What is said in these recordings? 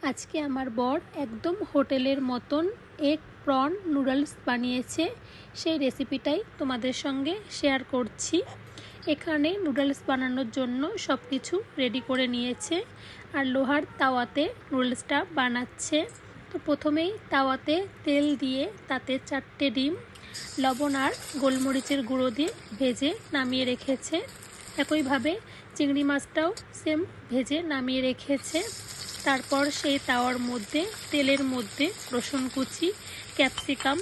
আজকে আমার বর একদম হোটেলের মতন এগ প্রন নুডলস বানিয়েছে। সেই রেসিপিটাই তোমাদের সঙ্গে শেয়ার করছি। এখানে নুডলস বানানোর জন্য সব কিছু রেডি করে নিয়েছে আর লোহার তাওয়াতে নুডলসটা বানাচ্ছে। তো প্রথমেই তাওয়াতে তেল দিয়ে তাতে 4টে ডিম লবণ আর গোলমরিচের গুঁড়ো দিয়ে ভেজে নামিয়ে রেখেছে। একইভাবে চিংড়ি মাছটাও সেম ভেজে নামিয়ে রেখেছে। তারপর সেই তাওয়ার মধ্যে তেলের মধ্যে রসুন কুচি, ক্যাপসিকাম,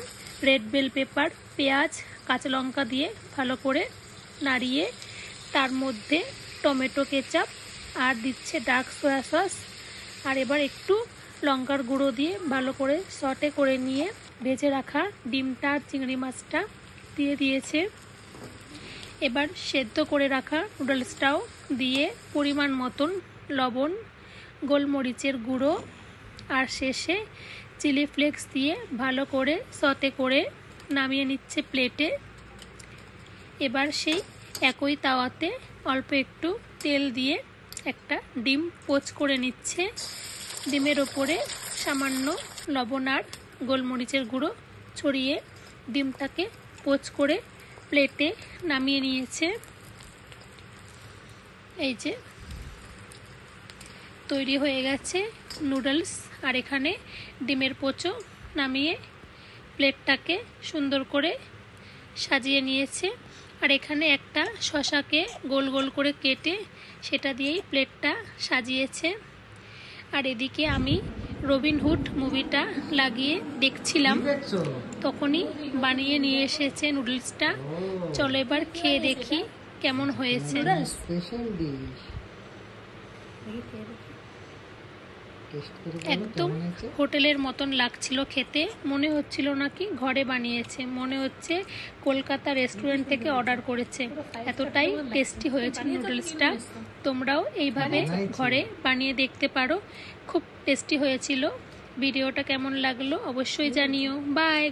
রেড বেল পেপার, পেঁয়াজ, কাঁচা লঙ্কা দিয়ে ভালো করে নাড়িয়ে তার মধ্যে টমেটো কেচাপ আর দিচ্ছে ডার্ক সয়া সস। আর এবার একটু লঙ্কার গুঁড়ো দিয়ে ভালো করে সটে করে নিয়ে ভেজে রাখা ডিমটা আর চিংড়ি মাছটা দিয়ে দিয়েছে। এবার সেদ্ধ করে রাখা নুডলসটাও দিয়ে পরিমাণ মতন লবণ, গোলমরিচের গুঁড়ো আর শেষে চিলি ফ্লেক্স দিয়ে ভালো করে সতে করে নামিয়ে নিচ্ছে প্লেটে। এবার সেই একই তাওয়াতে অল্প একটু তেল দিয়ে একটা ডিম পোচ করে নিচ্ছে। ডিমের ওপরে সামান্য লবণ আর গোলমরিচের গুঁড়ো ছড়িয়ে ডিমটাকে পোচ করে প্লেটে নামিয়ে নিয়েছে। এই যে তৈরি হয়ে গেছে নুডলস। আর এখানে ডিমের পোচও নামিয়ে প্লেটটাকে সুন্দর করে সাজিয়ে নিয়েছে। আর এখানে একটা শসাকে গোল গোল করে কেটে সেটা দিয়েই প্লেটটা সাজিয়েছে। আর এদিকে আমি রবিনহুড মুভিটা লাগিয়ে দেখছিলাম, তখনই বানিয়ে নিয়ে এসেছে নুডলসটা। চলো এবার খেয়ে দেখি কেমন হয়েছে। একদম হোটেলের মতন লাগছিল খেতে, মনে হচ্ছিল নাকি ঘরে বানিয়েছে, মনে হচ্ছে কলকাতা রেস্টুরেন্ট থেকে অর্ডার করেছে। এতটাই টেস্টি হয়েছে নুডলসটা। তোমরাও এইভাবে ঘরে বানিয়ে দেখতে পারো, খুব টেস্টি হয়েছিল। ভিডিওটা কেমন লাগলো অবশ্যই জানিও। বাই।